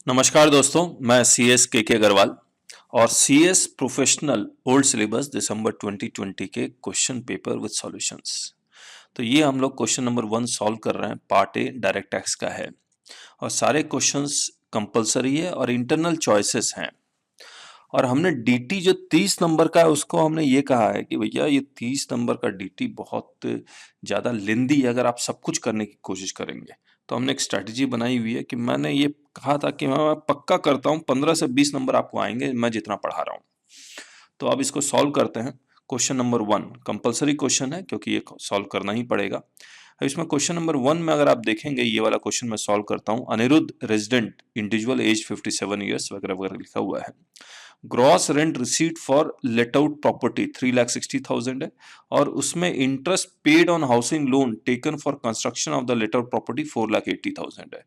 नमस्कार दोस्तों, मैं CS के अग्रवाल और CS प्रोफेशनल ओल्ड सिलेबस दिसंबर 2020 के क्वेश्चन पेपर विद सॉल्यूशंस। तो ये हम लोग क्वेश्चन नंबर 1 सॉल्व कर रहे हैं। पार्ट ए डायरेक्ट टैक्स का है और सारे क्वेश्चंस कंपलसरी है और इंटरनल चॉइसेस हैं। और हमने DT जो 30 नंबर का है उसको हमने ये कहा है कि भैया ये 30 नंबर का DT बहुत ज़्यादा लेंदी है अगर आप सब कुछ करने की कोशिश करेंगे। तो हमने एक स्ट्रैटेजी बनाई हुई है कि मैंने ये कहा था कि मैं पक्का करता हूँ 15 से 20 नंबर आपको आएंगे मैं जितना पढ़ा रहा हूँ। तो अब इसको सॉल्व करते हैं। क्वेश्चन नंबर 1 कंपलसरी क्वेश्चन है क्योंकि ये सॉल्व करना ही पड़ेगा। अब इसमें क्वेश्चन नंबर 1 में अगर आप देखेंगे ये वाला क्वेश्चन मैं सॉल्व करता हूँ। Anirudh resident individual age 57 years वगैरह वगैरह लिखा हुआ है। Gross rent receipt for let out property 3,60,000 है और उसमें interest paid on housing loan taken for construction of the let out property 4,80,000 है।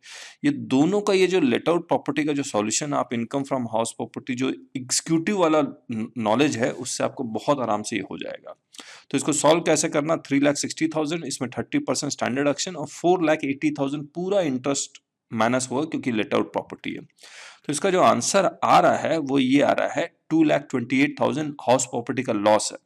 ये दोनों का ये जो लेट आउट प्रॉपर्टी का जो सॉल्यूशन आप इनकम फ्रॉम हाउस प्रॉपर्टी जो एग्जीक्यूटिव वाला नॉलेज है उससे आपको बहुत आराम से ये हो जाएगा। तो इसको सॉल्व कैसे करना, 3,60,000 इसमें 30% स्टैंडर्ड एक्शन और 4,80,000 पूरा इंटरेस्ट माइनस हुआ क्योंकि लेट आउट प्रॉपर्टी है। तो इसका जो आंसर आ रहा है वो ये आ रहा है 2,28,000 हाउस प्रॉपर्टी का लॉस है।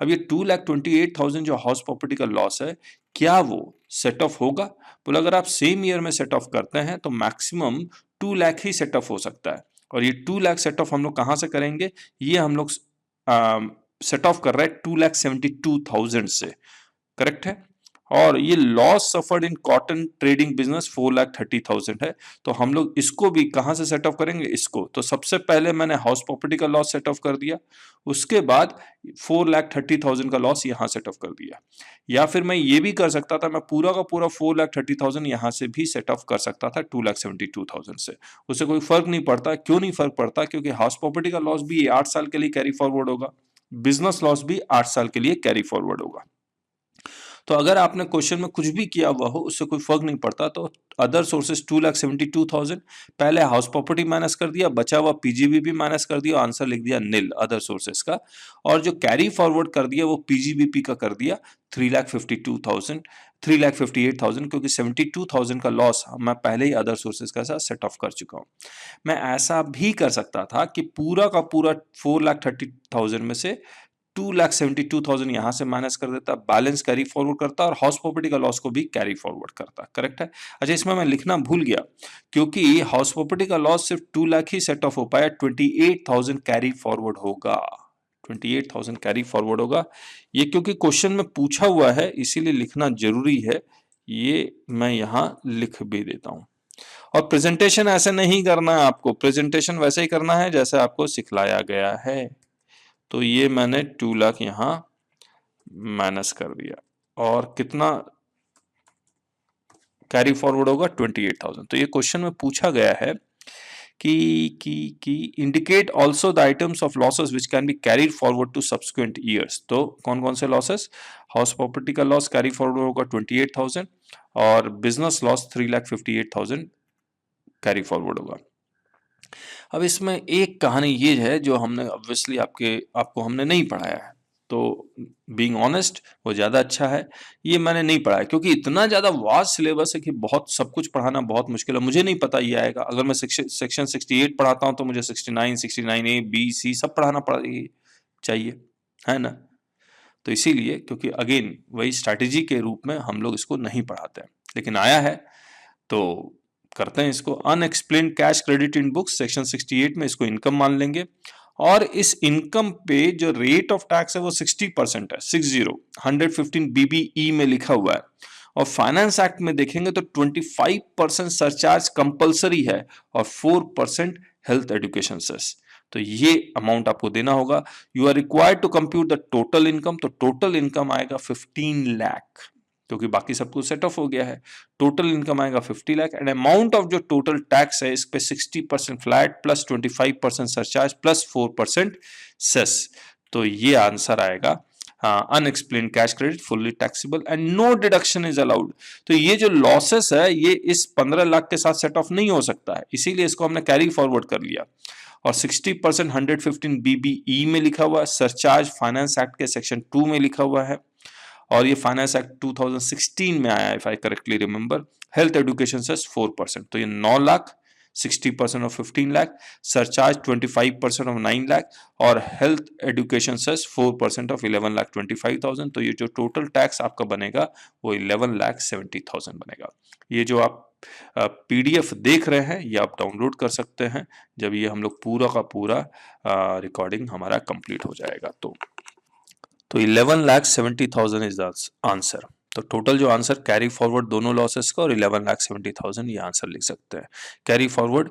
अब ये 2,28,000 जो हाउस प्रॉपर्टी का लॉस है क्या वो सेट ऑफ होगा? बोला अगर आप सेम ईयर में सेट ऑफ करते हैं तो maximum 2 lakh he set of हो सकता है और ये 2 लाख सेट ऑफ हम लोग कहां से करेंगे? ये हम लोग सेट ऑफ कर रहे हैं 2,72,000 से, करेक्ट है। और ये loss suffered in cotton trading business 4,30,000 है। तो हम लोग इसको भी कहां से सेट ऑफ करेंगे? इसको तो सबसे पहले मैंने हाउस प्रॉपर्टी का लॉस सेट ऑफ कर दिया, उसके बाद 4,30,000 का लॉस यहां सेट ऑफ कर दिया। या फिर मैं ये भी कर सकता था, मैं पूरा का पूरा 4,30,000 यहां से भी सेट ऑफ कर सकता था 2,72,000 से। उससे कोई फर्क नहीं पड़ता। क्यों नहीं फर्क पड़ता? क्योंकि हाउस प्रॉपर्टी का लॉस भी 8 साल के लिए कैरी फॉरवर्ड होगा, बिजनेस लॉस भी 8 साल के लिए कैरी फॉरवर्ड होगा। तो अगर आपने क्वेश्चन में कुछ भी किया हुआ हो उससे कोई फर्क नहीं पड़ता। तो अदर सोर्सेस 2,72,000 पहले हाउस प्रॉपर्टी माइनस कर दिया, बचा हुआ पीजीबी भी माइनस कर दिया, आंसर लिख दिया नील अदर सोर्सेस का। और जो कैरी फॉरवर्ड कर दिया वो पीजीबीपी का कर दिया 3,52,000 3,58,000 क्योंकि 72,000 का लॉस मैं पहले ही अदर सोर्सेस का साथ सेट ऑफ कर चुका हूं। मैं ऐसा भी कर सकता था कि पूरा का पूरा 4,30,000 में से 2,72,000 यहां से माइनस कर देता, बैलेंस कैरी फॉरवर्ड करता और हाउस प्रॉपर्टी का लॉस को भी कैरी फॉरवर्ड करता, करेक्ट है। अच्छा, इसमें मैं लिखना भूल गया क्योंकि हाउस प्रॉपर्टी का लॉस सिर्फ 2 लाख ही सेट ऑफ हो पाया, 28,000 कैरी फॉरवर्ड होगा, 28,000 कैरी फॉरवर्ड होगा। ये क्योंकि क्वेश्चन में पूछा हुआ है इसीलिए लिखना जरूरी है, ये मैं यहां लिख भी देता हूं। और प्रेजेंटेशन ऐसे नहीं करना है आपको, प्रेजेंटेशन वैसे ही करना है जैसे आपको सिखलाया गया है। तो ये मैंने 2 लाख यहां माइनस कर दिया और कितना कैरी फॉरवर्ड होगा 28,000। तो ये क्वेश्चन में पूछा गया है कि indicate also the items of losses which can be carried forward to subsequent years. तो कौन कौन से लॉसेस? हाउस प्रॉपर्टी का लॉस कैरी फॉरवर्ड होगा 28,000 और बिजनेस लॉस 3,58,000 कैरी फॉरवर्ड होगा। अब इसमें एक कहानी ये है जो हमने ऑब्वियसली आपको हमने नहीं पढ़ाया है, तो बीइंग ऑनेस्ट वो ज़्यादा अच्छा है। ये मैंने नहीं पढ़ा है क्योंकि इतना ज़्यादा वास्ट सिलेबस है कि बहुत सब कुछ पढ़ाना बहुत मुश्किल है। मुझे नहीं पता ये आएगा। अगर मैं सेक्शन 68 पढ़ाता हूँ तो मुझे 69, 69A, B, C सब पढ़ाना चाहिए, है ना। तो इसीलिए क्योंकि अगेन वही स्ट्रैटेजी के रूप में हम लोग इसको नहीं पढ़ाते हैं, लेकिन आया है तो करते हैं इसको। Unexplained cash credit in books section 68 में इसको इनकम मान लेंगे और इस इनकम पे जो रेट ऑफ टैक्स है वो 60% है, 60 115 BBE में लिखा हुआ है। और फाइनेंस एक्ट में देखेंगे तो 25% सरचार्ज कंपलसरी है और 4% हेल्थ एजुकेशन सेस। तो ये अमाउंट आपको देना होगा। You are required to compute the total income. तो टोटल इनकम आएगा 15 लाख क्योंकि बाकी सब कुछ सेट ऑफ हो गया है। टोटल इनकम आएगा 50 लाख एंड अमाउंट ऑफ जो टोटल टैक्स है इस पे 60% flat plus 25% surcharge plus 4% cess. तो ये आंसर आएगा unexplained cash credit fully taxable and no deduction is allowed. तो ये जो लॉसेस है ये इस 15 लाख के साथ सेट ऑफ नहीं हो सकता है, इसीलिए इसको हमने कैरी फॉरवर्ड कर लिया। और 60% 115 BBE में लिखा हुआ है, सरचार्ज फाइनेंस एक्ट के सेक्शन 2 में लिखा हुआ है और ये फाइनेंस एक्ट 2016 में आया, if I correctly remember. Health education से 4%। तो ये 9 lakh 60% of 15 lakh, surcharge 25% of 9 lakh और हेल्थ एजुकेशन सेस 4% ऑफ 11,25,000। तो ये जो टोटल टैक्स आपका बनेगा वो 11,70,000 बनेगा। ये जो आप पीडीएफ देख रहे हैं ये आप डाउनलोड कर सकते हैं जब ये हम लोग पूरा का पूरा रिकॉर्डिंग हमारा कंप्लीट हो जाएगा। तो 11,70,000 इज द आंसर। तो टोटल जो आंसर कैरी फॉरवर्ड दोनों लॉसेस का और 11,70,000 ये आंसर लिख सकते हैं। कैरी फॉरवर्ड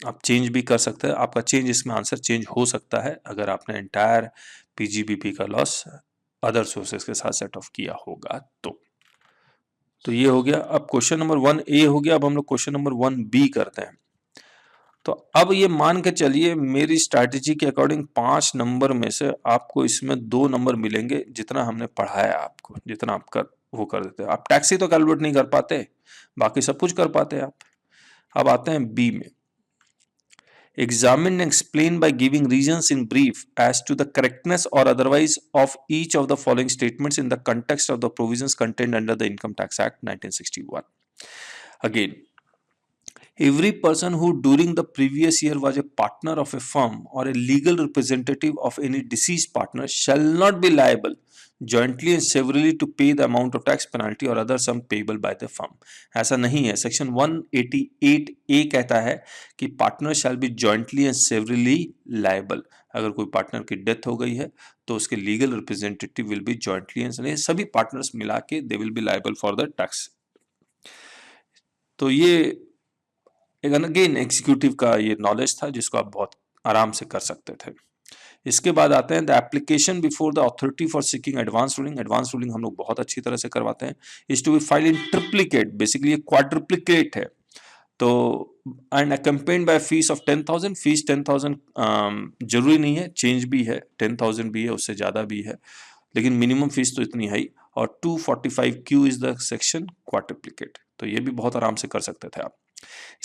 आप चेंज भी कर सकते हैं, आपका चेंज इसमें आंसर चेंज हो सकता है अगर आपने एंटायर पीजीबीपी का लॉस अदर सोर्सेस के साथ सेट ऑफ किया होगा तो ये हो गया। अब क्वेश्चन नंबर 1A हो गया। अब हम लोग क्वेश्चन नंबर 1B करते हैं। तो अब ये मान के चलिए मेरी स्ट्रैटेजी के अकॉर्डिंग 5 नंबर में से आपको इसमें 2 नंबर मिलेंगे जितना हमने पढ़ाया आपको, जितना आप वो कर देते हैं। आप टैक्सी तो कैलकुलेट नहीं कर पाते, बाकी सब कुछ कर पाते हैं आप। अब आते हैं बी में। Examine and explain by giving reasons in brief as to the correctness or otherwise of each of the following statements in the context of the provisions contained under the Income Tax Act 1961. Again, every person who during the previous year was a partner of a firm or a legal representative of any deceased partner shall not be liable jointly and severally to pay the amount of tax penalty or other sum payable by the firm. ऐसा नहीं है। Section 188A कहता है कि partner shall be jointly and severally liable. अगर कोई partner की death हो गई है तो उसके legal representative will be jointly and सभी पार्टनर्स मिला के they will be liable for the tax. तो ये अगेन एग्जीक्यूटिव का ये नॉलेज था जिसको आप बहुत आराम से कर सकते थे। इसके बाद आते हैं the application before the authority for seeking advance ruling. Advance ruling हम लोग बहुत अच्छी तरह से करवाते हैं। Is to be file in triplicate, basically ये क्वाड्रिप्लिकेट है। तो and accompanied by fees of 10,000। Fees 10,000 जरूरी नहीं है, चेंज भी है, 10,000 भी है, उससे ज्यादा भी है, लेकिन मिनिमम फीस तो इतनी है ही। और 245Q इज द सेक्शन क्वाड्रिप्लिकेट। तो ये भी बहुत आराम से कर सकते थे आप।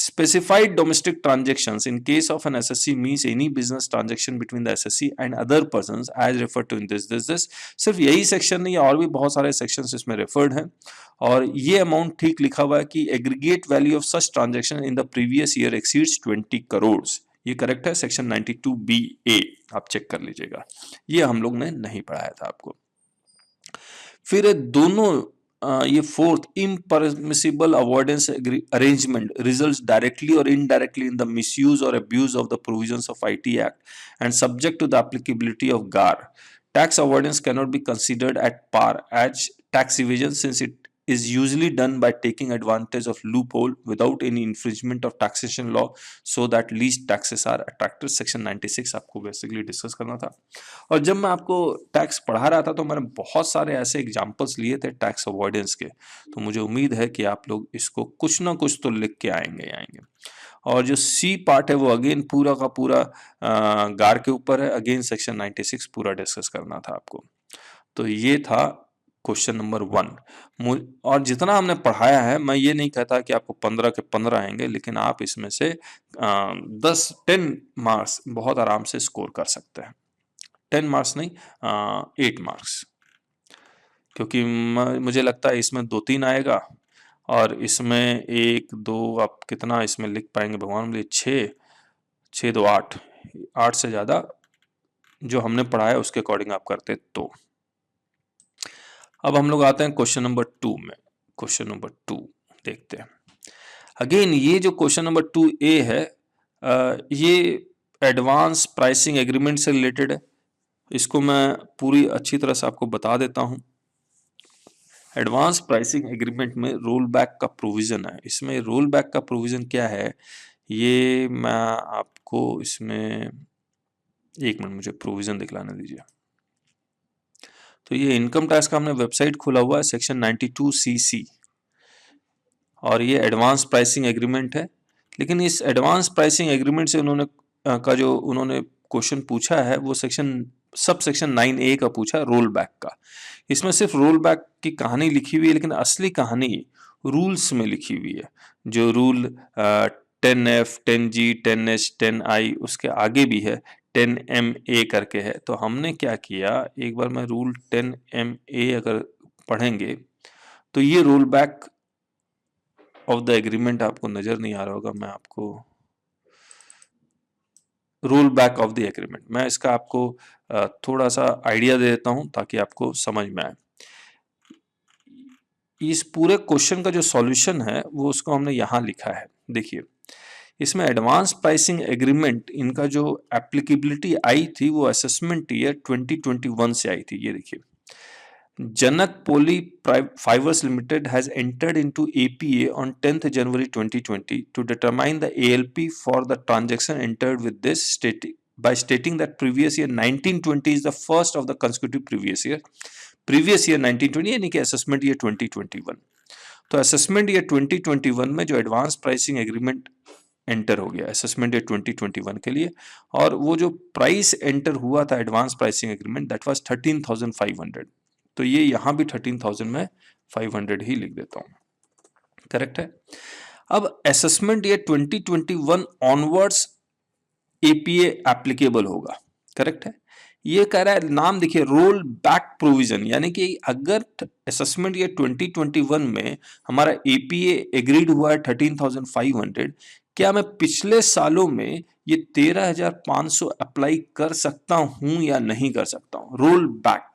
Specified domestic transactions in case of an SSC means any business transaction between the SSC and other persons as referred to in this. सिर्फ यही सेक्शन नहीं है, और भी बहुत सारे सेक्शंस इसमें रेफर्ड हैं। और ये अमाउंट ठीक लिखा हुआ है कि aggregate value of such transaction in the previous year exceeds 20 crore. ये करेक्ट है, सेक्शन 92BA आप चेक कर लीजिएगा। ये हम लोग ने नहीं पढ़ाया था आपको। फिर दोनों ये fourth, impermissible avoidance arrangement results directly or indirectly in the misuse or abuse of the provisions of IT Act and subject to the applicability of GAR. Tax avoidance cannot be considered at par as tax evasion since it is usually done by taking advantage of loophole without any infringement of taxation law so that least taxes are attracted. Section 96 आपको basically discuss करना था। और जब मैं आपको tax पढ़ा रहा था तो मैंने बहुत सारे ऐसे एग्जांपल्स लिए थे टैक्स अवॉइडेंस के। तो मुझे उम्मीद है कि आप लोग इसको कुछ ना कुछ तो लिख के आएंगे। और जो सी पार्ट है वो अगेन पूरा का पूरा गार के ऊपर है। अगेन सेक्शन 96 पूरा डिस्कस करना था आपको। तो ये था क्वेश्चन नंबर 1। और जितना हमने पढ़ाया है, मैं ये नहीं कहता कि आपको 15 के 15 आएंगे, लेकिन आप इसमें से 10 मार्क्स बहुत आराम से स्कोर कर सकते हैं। 10 मार्क्स नहीं, 8 मार्क्स, क्योंकि मुझे लगता है इसमें 2-3 आएगा और इसमें 1-2 आप कितना इसमें लिख पाएंगे भगवान बोले, 6 2 8 से ज़्यादा जो हमने पढ़ाया उसके अकॉर्डिंग आप करते तो। अब हम लोग आते हैं क्वेश्चन नंबर 2 में। क्वेश्चन नंबर 2 देखते हैं। अगेन ये जो क्वेश्चन नंबर 2A है, ये एडवांस प्राइसिंग एग्रीमेंट से रिलेटेड है। इसको मैं पूरी अच्छी तरह से आपको बता देता हूं। एडवांस प्राइसिंग एग्रीमेंट में रोल बैक का प्रोविजन है। इसमें रोल बैक का प्रोविजन क्या है, ये मैं आपको इसमें 1 मिनट मुझे प्रोविजन दिखलाने दीजिए। तो ये इनकम टैक्स का हमने वेबसाइट खोला हुआ है, सेक्शन 92CC, और ये एडवांस प्राइसिंग एग्रीमेंट है। लेकिन इस एडवांस प्राइसिंग एग्रीमेंट से उन्होंने क्वेश्चन पूछा है वो सब सेक्शन 9A का पूछा, रोल बैक का। इसमें सिर्फ रोल बैक की कहानी लिखी हुई है, लेकिन असली कहानी रूल्स में लिखी हुई है। जो rule 10F, 10G, 10H, 10I, उसके आगे भी है 10MA करके है। तो हमने क्या किया, एक बार मैं रूल 10MA अगर पढ़ेंगे तो ये role back of the agreement आपको नजर नहीं आ रहा होगा, मैं आपको role back of the agreement, मैं इसका आपको थोड़ा सा आइडिया दे देता हूं ताकि आपको समझ में आए। इस पूरे क्वेश्चन का जो सॉल्यूशन है वो उसको हमने यहां लिखा है। देखिए इसमें एडवांस प्राइसिंग एग्रीमेंट इनका जो एप्लीकेबिलिटी आई थी वो असेसमेंट ईयर 2021 से आई थी। ये देखिए, Janak Poly Fibers Limited has entered into APA on 10th January 2020 to determine the ALP for the transaction entered with this by stating that previous year 1920 is the first of the consecutive previous year. Previous year 1920 यानी कि assessment year 2021। तो assessment year 2021 में जो advance pricing agreement enter हो गया assessment year 2021 के लिए, और वो जो प्राइस एंटर हुआ था advance pricing agreement that was 13,500। तो ये यहां भी 13,000 में 500 ही लिख देता हूं, करेक्ट है। अब assessment year 2021 onwards APA applicable होगा, करेक्ट है। ये कह रहा है, नाम देखिए, रोल बैक प्रोविजन, यानी कि अगर असेसमेंट ईयर 2021 में हमारा एपीए एग्रीड हुआ है 13,500, क्या मैं पिछले सालों में ये 13,500 अप्लाई कर सकता हूं या नहीं कर सकता हूं, रोल बैक।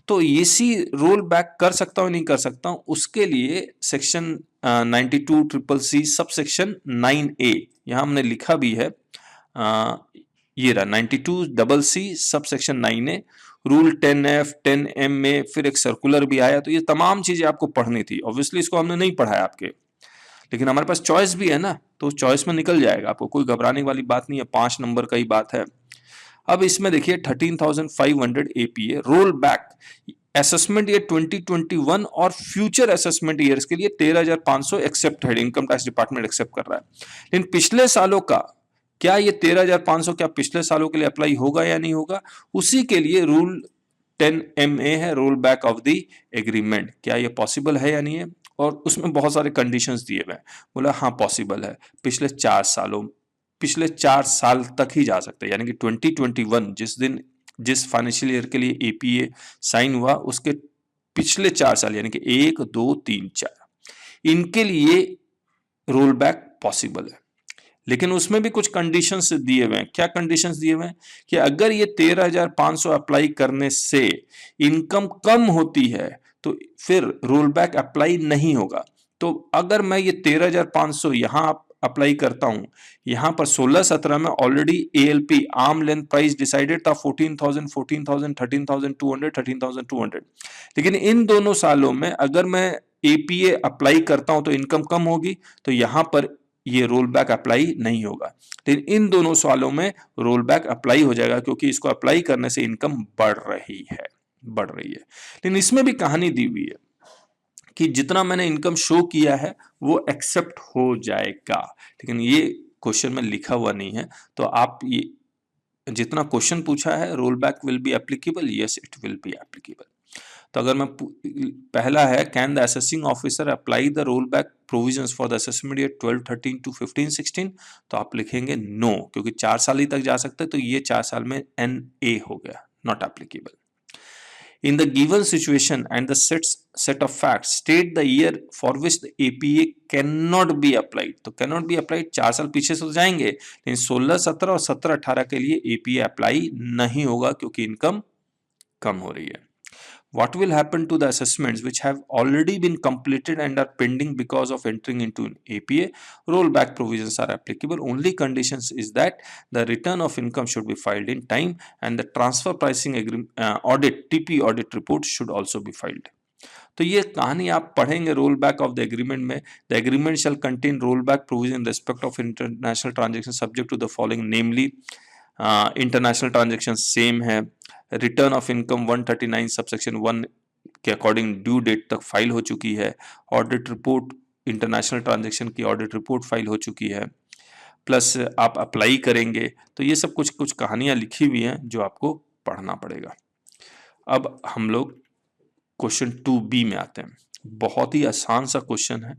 तो इसी रोल बैक कर सकता हूं नहीं कर सकता हूं, उसके लिए section 92CCC sub section 9A यहां हमने लिखा भी है, ये रहा 92CC sub section 9A, rule 10F 10M में फिर एक सर्कुलर भी आया। तो ये तमाम चीजें आपको पढ़नी थी, ऑब्वियसली इसको हमने नहीं पढ़ा है आपके, लेकिन हमारे पास चॉइस भी है ना, तो चॉइस में निकल जाएगा, आपको कोई घबराने वाली बात नहीं है, 5 नंबर का ही बात है। अब इसमें देखिए 13,500 APA roll back assessment year 2021 और फ्यूचर असेसमेंट ईयर्स के लिए 13,500 एक्सेप्ट है, इनकम टैक्स डिपार्टमेंट एक्सेप्ट कर रहा है। लेकिन पिछले सालों का क्या ये 13,500 क्या पिछले सालों के लिए अप्लाई होगा या नहीं होगा, उसी के लिए रूल 10MA है, role back of the agreement, क्या ये पॉसिबल है या नहीं है। और उसमें बहुत सारे कंडीशंस दिए हुए हैं, बोला हाँ पॉसिबल है, पिछले 4 साल तक ही जा सकते हैं, यानी कि 2021 जिस फाइनेंशियल ईयर के लिए एपीए साइन हुआ उसके पिछले 4 साल, यानी कि 1 2 3 4, इनके लिए रोल बैक पॉसिबल है। लेकिन उसमें भी कुछ कंडीशंस दिए हुए हैं। क्या कंडीशंस दिए हुए हैं कि अगर ये 13,500 अप्लाई करने से इनकम कम होती है तो फिर रोल बैक अप्लाई नहीं होगा। तो अगर मैं ये 13,500 यहां अप्लाई करता हूं, यहां पर 16-17 में already ALP arm length price decided था 14,000, 14,000, 13,200, 13,200, लेकिन इन दोनों सालों में अगर मैं एपीए अप्लाई करता हूं तो इनकम कम होगी, तो यहां पर ये रोल बैक अप्लाई नहीं होगा। लेकिन इन दोनों सालों में रोल बैक अप्लाई हो जाएगा, क्योंकि इसको अप्लाई करने से इनकम बढ़ रही है। लेकिन इसमें भी कहानी दी हुई है कि जितना मैंने इनकम शो किया है वो एक्सेप्ट हो जाएगा, लेकिन ये क्वेश्चन में लिखा हुआ नहीं है। तो आप ये जितना क्वेश्चन पूछा है, roll back will be applicable, yes it will be applicable. तो अगर मैं पहला है, can the assessing officer apply the roll back provisions for the assessment year 12-13 to 15-16, तो आप लिखेंगे नो, क्योंकि 4 साल ही तक जा सकते हैं, तो ये 4 साल में NA हो गया, not applicable. In the given situation and the set of facts, state the year for which the APA cannot be applied. तो cannot be applied 4 साल पीछे से तो जाएंगे, लेकिन 16-17 और 17-18 के लिए APA अप्लाई नहीं होगा, क्योंकि इनकम कम हो रही है। What will happen to the assessments which have already been completed and are pending because of entering into an APA? Rollback provisions are applicable. Only conditions is that the return of income should be filed in time and the transfer pricing audit TP audit report should also be filed. तो ये कहानी आप पढ़ेंगे roll back of the agreement में। The agreement shall contain roll back provision in respect of international transaction subject to the following, namely international transaction same है, return of income 139 subsection 1 के according due date तक file हो चुकी है, audit report international transaction की audit report file हो चुकी है, प्लस आप अप्लाई करेंगे। तो ये सब कुछ कहानियां लिखी हुई हैं जो आपको पढ़ना पड़ेगा। अब हम लोग क्वेश्चन 2B में आते हैं। बहुत ही आसान सा क्वेश्चन है,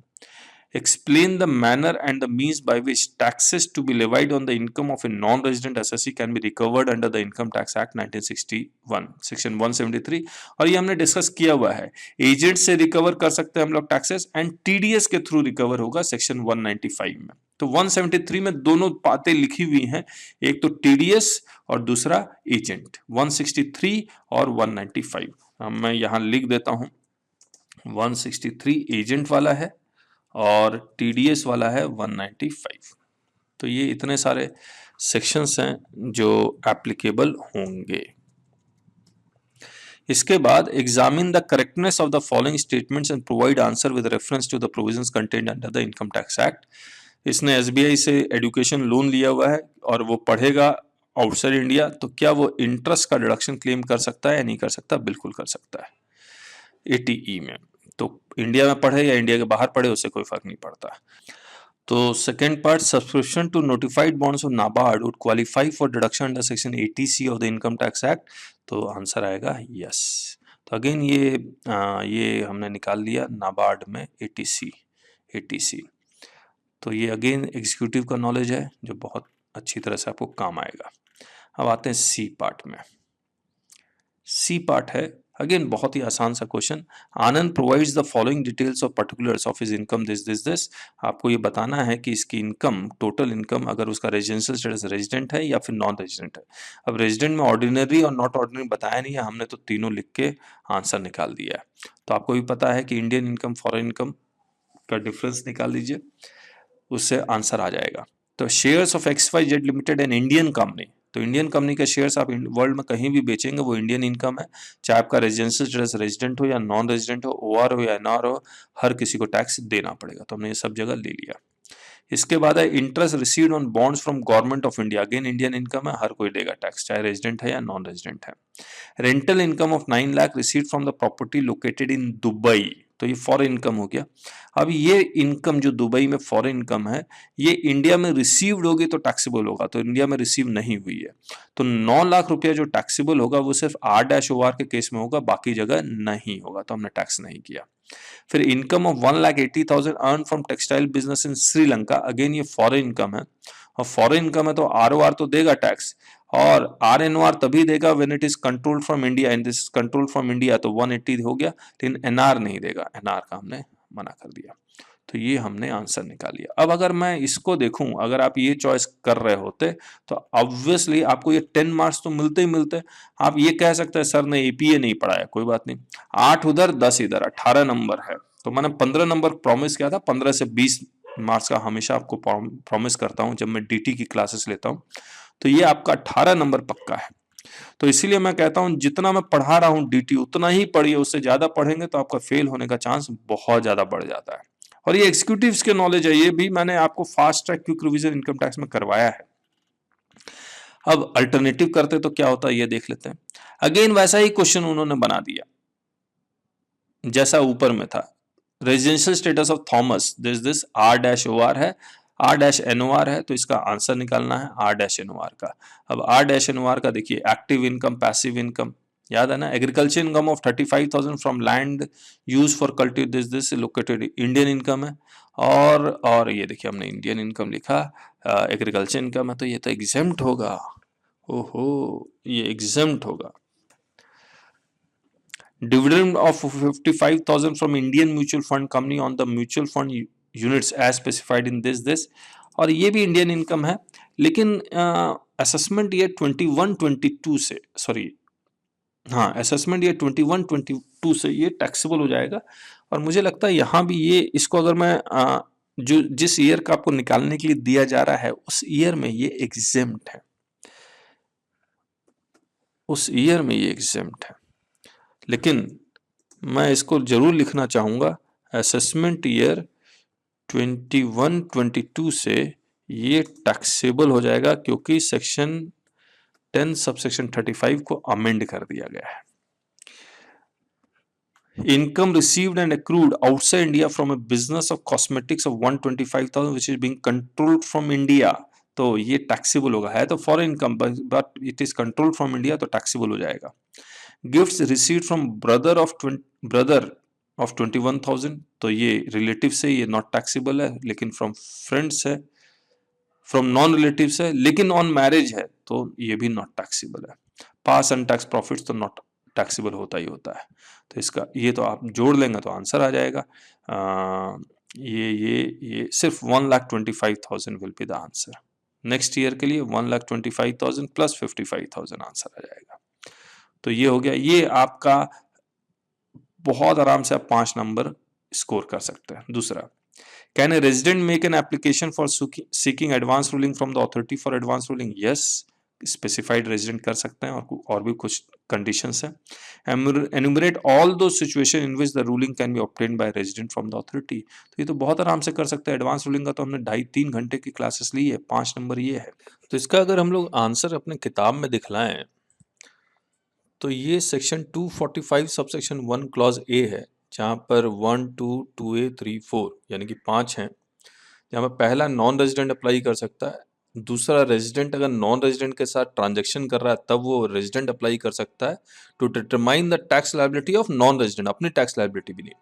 Explain the manner and the means by which taxes to be levied on the income of a non-resident assessee can be recovered under the Income Tax Act 1961 section 173। और ये हमने डिस्कस किया हुआ है, एजेंट से recover कर सकते हैं हम लोग टैक्सेस, एंड टीडीएस के थ्रू रिकवर होगा सेक्शन 195 में। तो 173 में दोनों बातें लिखी हुई हैं, एक तो टीडीएस और दूसरा एजेंट, 163 और 195। मैं यहां लिख देता हूं, 163 एजेंट वाला है और टीडीएस वाला है 195। तो ये इतने सारे सेक्शंस हैं जो एप्लीकेबल होंगे। इसके बाद examine the correctness of the following statements and provide answer with reference to the provisions contained under the income tax act. इसने एसबीआई से एजुकेशन लोन लिया हुआ है और वो पढ़ेगा आउटसाइड इंडिया, तो क्या वो इंटरेस्ट का डिडक्शन क्लेम कर सकता है या नहीं कर सकता? बिल्कुल कर सकता है, एटीई में। तो इंडिया में पढ़े या इंडिया के बाहर पढ़े, उससे कोई फर्क नहीं पड़ता। तो second part, subscription to notified bonds of NABARD would qualify for deduction under section 80C of the income tax act. तो आंसर आएगा यस। तो अगेन ये हमने निकाल लिया नाबार्ड में 80C। तो ये अगेन एग्जीक्यूटिव का नॉलेज है जो बहुत अच्छी तरह से आपको काम आएगा। अब आते हैं सी पार्ट में। सी पार्ट है अगेन बहुत ही आसान सा question. Anand provides the following details of particulars of his income this. आपको ये बताना है कि इसकी इनकम, टोटल इनकम, अगर उसका रेजिडेंशियल स्टेटस रेजिडेंट है या फिर नॉन रेजिडेंट है। अब रेजिडेंट में ऑर्डिनरी और नॉट ऑर्डिनरी बताया नहीं है, हमने तो तीनों लिख के आंसर निकाल दिया है। तो आपको भी पता है कि इंडियन इनकम फॉरेन इनकम का डिफरेंस निकाल लीजिए, उससे आंसर आ जाएगा। तो shares of XYZ limited an Indian company, तो इंडियन कंपनी के शेयर्स आप वर्ल्ड में कहीं भी बेचेंगे वो इंडियन इनकम है, चाहे आपका रेजिडेंशियल स्टेटस रेजिडेंट हो या नॉन रेजिडेंट हो, OR हो या NR हो, हर किसी को टैक्स देना पड़ेगा। तो हमने ये सब जगह ले लिया। इसके बाद है interest received on bonds from government of India, again Indian income है, हर कोई देगा टैक्स, चाहे रेजिडेंट है या नॉन रेजिडेंट है। Rental income of 9 lakh received from the property located in Dubai, तो ये फॉरेन इनकम हो गया। अब ये इनकम जो दुबई में फॉरेन इनकम है, ये इंडिया में रिसीव्ड होगी तो टैक्सेबल होगा, तो इंडिया में रिसीव नहीं हुई है, तो 9 लाख रुपया जो टैक्सेबल होगा वो सिर्फ R-OR के केस में होगा, बाकी जगह नहीं होगा, तो हमने टैक्स नहीं किया। फिर income of 1,80,000 earn from textile business in Sri Lanka, again ये फॉरेन इनकम है, और फॉरेन इनकम है तो ROR तो देगा टैक्स, और RNOR तभी देगा when it is controlled from India, and this controlled from India, तो 180 हो गया, लेकिन NR नहीं देगा, NR का हमने मना कर दिया। तो ये हमने आंसर निकाल लिया। अब अगर मैं इसको देखूं, अगर आप ये चॉइस कर रहे होते तो ऑब्वियसली आपको ये 10 मार्क्स तो मिलते ही मिलते। आप ये कह सकते हैं सर ने APA नहीं पढ़ाया, कोई बात नहीं, 8 उधर 10 इधर, 18 नंबर है, तो मैंने 15 नंबर प्रॉमिस किया था, 15 से 20 मार्क्स का हमेशा आपको प्रॉमिस करता हूं जब मैं DT की क्लासेस लेता हूं, तो ये आपका 18 नंबर पक्का है। तो इसीलिए मैं कहता हूं जितना मैं पढ़ा रहा हूं DT उतना ही पढ़िए, उससे ज्यादा पढ़ेंगे तो आपका फेल होने का चांस बहुत ज्यादा बढ़ जाता है। और ये एग्जीक्यूटिव्स के नॉलेज है, ये भी मैंने आपको fast track quick revision income tax में करवाया है। अब अल्टरनेटिव करते तो क्या होता है ये देख लेते हैं। अगेन वैसा ही क्वेश्चन उन्होंने बना दिया जैसा ऊपर में था। Residential status of Thomas this R-OR है, R-NOR है, तो इसका आंसर निकालना है R-NOR का। अब R-NOR का देखिए, एक्टिव इनकम, पैसिव इनकम, याद है ना। Agriculture income of 35,000 from land use for cultivate this located, Indian income है, और ये देखिए हमने इंडियन इनकम लिखा, एग्रीकल्चर इनकम है, तो ये तो एग्जेम्प्ट होगा। ओहो, ये एग्जेम्प्ट होगा। Dividend of 55,000 from Indian mutual fund company on the mutual fund units as specified in this, और ये भी इंडियन इनकम है, लेकिन असेसमेंट ईयर 21-22 से, सॉरी हाँ, असेसमेंट ईयर 21-22 से ये टैक्सेबल हो जाएगा। और मुझे लगता है यहाँ भी ये, इसको अगर मैं जो जिस ईयर का आपको निकालने के लिए दिया जा रहा है उस ईयर में ये एग्जेम्प्ट है, उस ईयर में ये एग्जेम्प्ट है। लेकिन मैं इसको जरूर लिखना चाहूंगा, असेसमेंट ईयर 21-22 से ये टैक्सेबल हो जाएगा, क्योंकि सेक्शन 10 सबसेक्शन 35 को अमेंड कर दिया गया है। Income received and accrued outside India from a business of cosmetics of 125,000 which is being controlled from India, तो ये टैक्सेबल होगा, है तो foreign income but it is controlled from India, तो टैक्सेबल हो जाएगा। Gifts received from brother of 21,000, तो ये रिलेटिव से ये नॉट टैक्सेबल है, लेकिन फ्रॉम फ्रेंड्स है, फ्रॉम नॉन रिलेटिव्स है, लेकिन ऑन मैरिज है तो ये भी नॉट टैक्सेबल है। पास अनटैक्स प्रॉफिट्स तो नॉट टैक्सेबल होता ही होता है। तो इसका ये तो आप जोड़ लेंगे तो आंसर आ जाएगा। ये सिर्फ 1,25,000 will be the answer. Next year के लिए 1,25,000 प्लस 55,000 आंसर आ जाएगा। तो ये हो गया। ये आपका बहुत आराम से आप 5 नंबर स्कोर कर सकते हैं। दूसरा, can a resident make an application for seeking advance ruling from the authority for advance ruling? Yes, specified resident कर सकते हैं, और भी कुछ कंडीशंस हैं। एनुमरेट ऑल दो situation in which the ruling can be obtained by resident from the authority. तो ये तो बहुत आराम से कर सकते हैं। एडवांस रूलिंग का तो हमने 2.5-3 घंटे की क्लासेस ली है। 5 नंबर ये है। तो इसका अगर हम लोग आंसर अपने किताब में दिखलाएं तो ये सेक्शन 245 सबसेक्शन 1 क्लॉज ए है, जहाँ पर 1, 2, 2A, 3, 4 यानी कि 5 हैं। जहाँ पर पहला नॉन रेजिडेंट अप्लाई कर सकता है, दूसरा रेजिडेंट अगर नॉन रेजिडेंट के साथ ट्रांजैक्शन कर रहा है तब वो रेजिडेंट अप्लाई कर सकता है to determine the tax liability of non resident, अपनी टैक्स लायबिलिटी भी नहीं।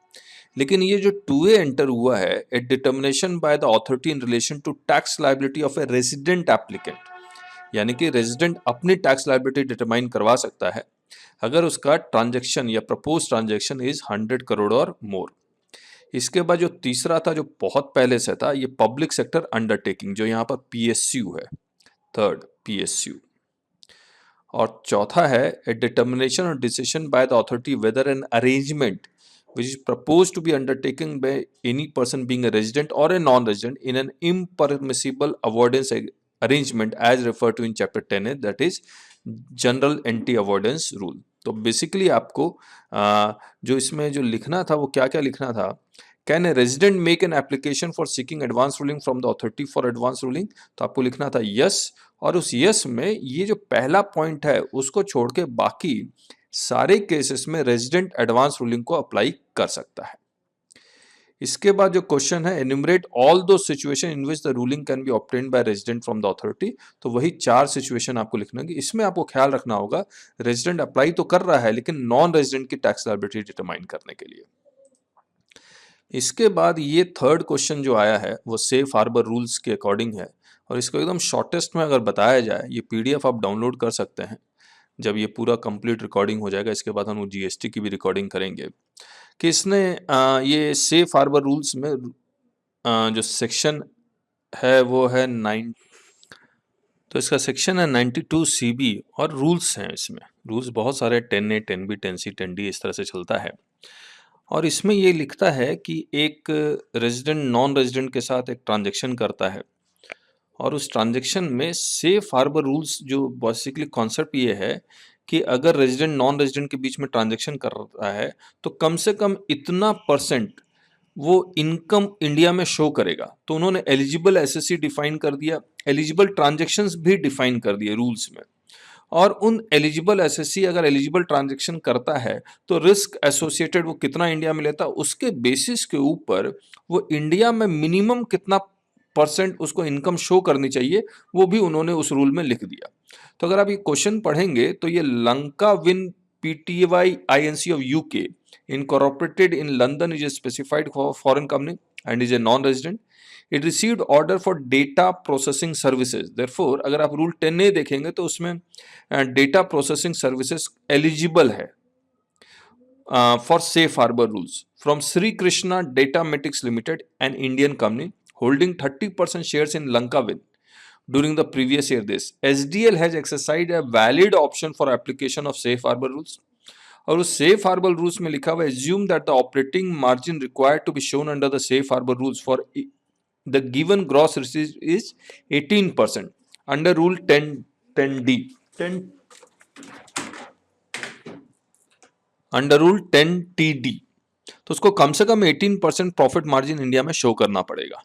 लेकिन ये जो 2A एंटर हुआ है, a determination by the authority in relation to tax liability of a resident applicant, यानी कि रेजिडेंट अपनी टैक्स लायबिलिटी डिटरमाइन करवा सकता है अगर उसका ट्रांजैक्शन या प्रपोज ट्रांजैक्शन इज 100 करोड़ और मोर। इसके बाद जो तीसरा था, जो बहुत पहले से था, ये पब्लिक सेक्टर अंडरटेकिंग, जो यहाँ पर PSU है, थर्ड PSU। और चौथा है ए डिटर्मिनेशन और decision by the authority whether an arrangement which is proposed to be undertaken by any person being a resident or a non-resident in an impermissible avoidance arrangement as referred to in chapter 10A, that is general anti avoidance rule. तो basically आपको जो इसमें जो लिखना था वो क्या क्या लिखना था, can a resident make an application for seeking advance ruling from the authority for advance ruling, तो आपको लिखना था यस, और उस यस में ये जो पहला पॉइंट है उसको छोड़ के बाकी सारे केसेस में रेजिडेंट एडवांस रूलिंग को अप्लाई कर सकता है। इसके बाद जो क्वेश्चन है, एन्यूमरेट ऑल दो situation in which the ruling can be obtained by resident from the authority, तो वही 4 सिचुएशन आपको लिखना है। इसमें आपको ख्याल रखना होगा रेजिडेंट अप्लाई तो कर रहा है लेकिन नॉन रेजिडेंट की टैक्स लायबिलिटी डिटरमाइन करने के लिए। इसके बाद ये थर्ड क्वेश्चन जो आया है वो सेफ हार्बर रूल्स के अकॉर्डिंग है, और इसको एकदम शॉर्टेस्ट में अगर बताया जाए, ये PDF आप डाउनलोड कर सकते हैं जब ये पूरा कंप्लीट रिकॉर्डिंग हो जाएगा। इसके बाद हम GST की भी रिकॉर्डिंग करेंगे कि इसने ये सेफ हार्बर रूल्स में जो सेक्शन है वो है 9, तो इसका सेक्शन है 92 CB, और रूल्स हैं इसमें। रूल्स बहुत सारे 10A, 10B, 10C, 10D इस तरह से चलता है। और इसमें ये लिखता है कि एक रेजिडेंट नॉन रेजिडेंट के साथ एक ट्रांजैक्शन करता है, और उस ट्रांजैक्शन में सेफ हार्बर रूल्स, जो बेसिकली कॉन्सेप्ट ये है कि अगर रेजिडेंट नॉन रेजिडेंट के बीच में ट्रांजैक्शन कर रहा है तो कम से कम इतना % वो इनकम इंडिया में शो करेगा। तो उन्होंने एलिजिबल SSC डिफाइन कर दिया, एलिजिबल ट्रांजैक्शंस भी डिफाइन कर दिए रूल्स में, और उन एलिजिबल SSC अगर एलिजिबल ट्रांजैक्शन करता है तो रिस्क एसोसिएटेड वो कितना इंडिया में लेता है, उसके बेसिस के ऊपर वो इंडिया में मिनिमम कितना % उसको इनकम शो करनी चाहिए, वो भी उन्होंने उस रूल में लिख दिया। तो अगर आप ये क्वेश्चन पढ़ेंगे तो ये Lanka win Pty Inc of UK incorporated in London is a specified foreign company and is a non-resident. It received order for data processing services. Therefore, अगर आप रूल 10A देखेंगे तो उसमें डेटा प्रोसेसिंग सर्विसेज एलिजिबल है for safe harbor rules from Sri Krishna Datamatics Limited, an Indian company holding 30% shares in Lankavin during the previous year. This SDL has exercised a valid option for application of safe harbor rules. और उस safe harbour rules में लिखा हुआ है, assume that the operating margin required to be shown under the safe harbor rules for the given gross receipt is 18% under rule 10D under rule 10TD। तो उसको कम से कम 18% profit margin India में show करना पड़ेगा।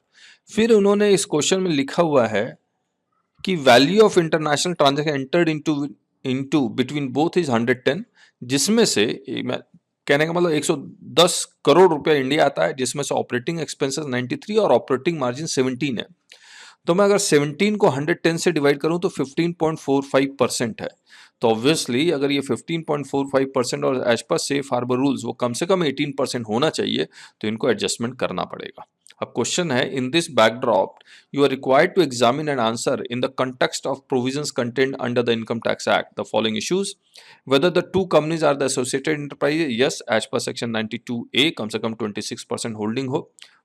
फिर उन्होंने इस क्वेश्चन में लिखा हुआ है कि value of international transaction entered into between both is 110, जिसमें से कहने का मतलब 110 करोड़ रुपया इंडिया आता है, जिसमें से ऑपरेटिंग एक्सपेंसेस 93 और ऑपरेटिंग मार्जिन 17 है। तो मैं अगर 17 को 110 से डिवाइड करूं तो 15.45% है। तो ऑब्वियसली अगर ये 15.45% और as per safe harbour rules वो कम से कम 18% होना चाहिए, तो इनको एडजस्टमेंट करना पड़ेगा। अब क्वेश्चन है, in this backdrop you are required to examine and answer in the context of provisions contained under the Income Tax Act the following issues: whether the two companies are the associated enterprise, yes, as per section 92A कम से कम 26% holding हो,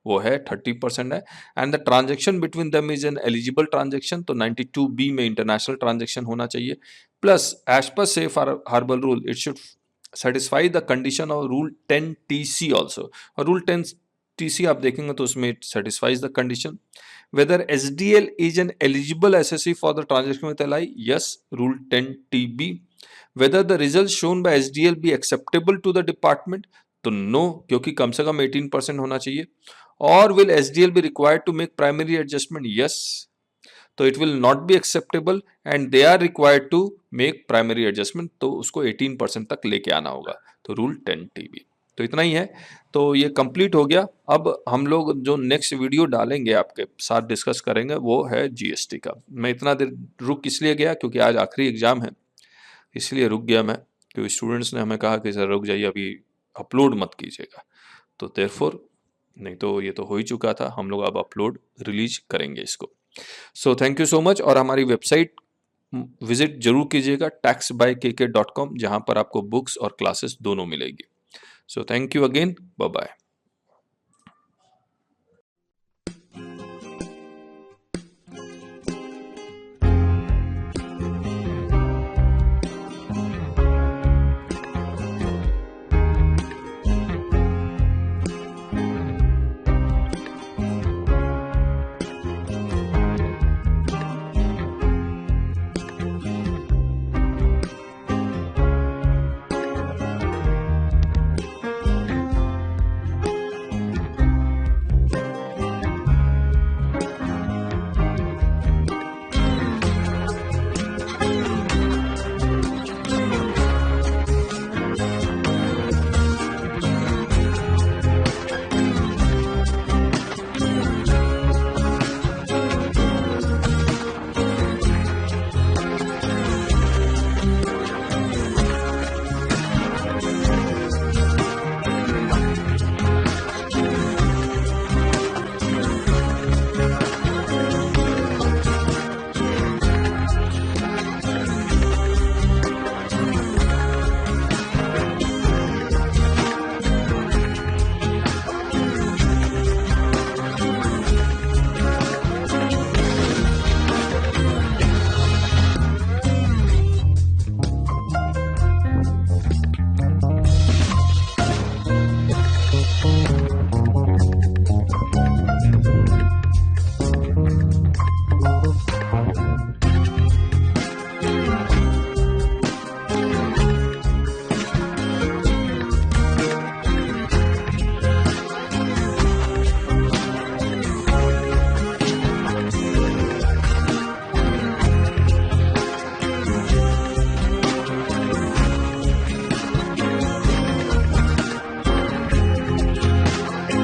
वो है 30% है, and the transaction between them is an eligible transaction, तो 92B में international transaction होना चाहिए, plus as per safe harbour rule it should satisfy the condition of rule 10TC also, और रूल 10TC आप देखेंगे तो उसमें it satisfies the condition. Whether SDL is an eligible SSE for the transaction with LI, yes, rule 10TB. Whether the results shown by SDL be acceptable to the department, तो no, क्योंकि कम से कम 18% होना चाहिए. Or will SDL be required to make primary adjustment? Yes. तो it will not be acceptable and they are required to make primary adjustment, तो उसको 18% तक लेके आना होगा, तो रूल 10TB। तो इतना ही है, तो ये कंप्लीट हो गया। अब हम लोग जो नेक्स्ट वीडियो डालेंगे आपके साथ डिस्कस करेंगे वो है जीएसटी का। मैं इतना देर रुक इसलिए गया क्योंकि आज आखिरी एग्जाम है, इसलिए रुक गया मैं, क्योंकि स्टूडेंट्स ने हमें कहा कि सर रुक जाइए, अभी अपलोड मत कीजिएगा, तो देयरफॉर नहीं तो ये तो हो ही चुका था, हम लोग अब अपलोड रिलीज करेंगे इसको। सो थैंक यू सो मच, और हमारी वेबसाइट विजिट जरूर कीजिएगा taxbykk.com, जहां पर आपको बुक्स और क्लासेस दोनों मिलेगी। So thank you again, bye bye.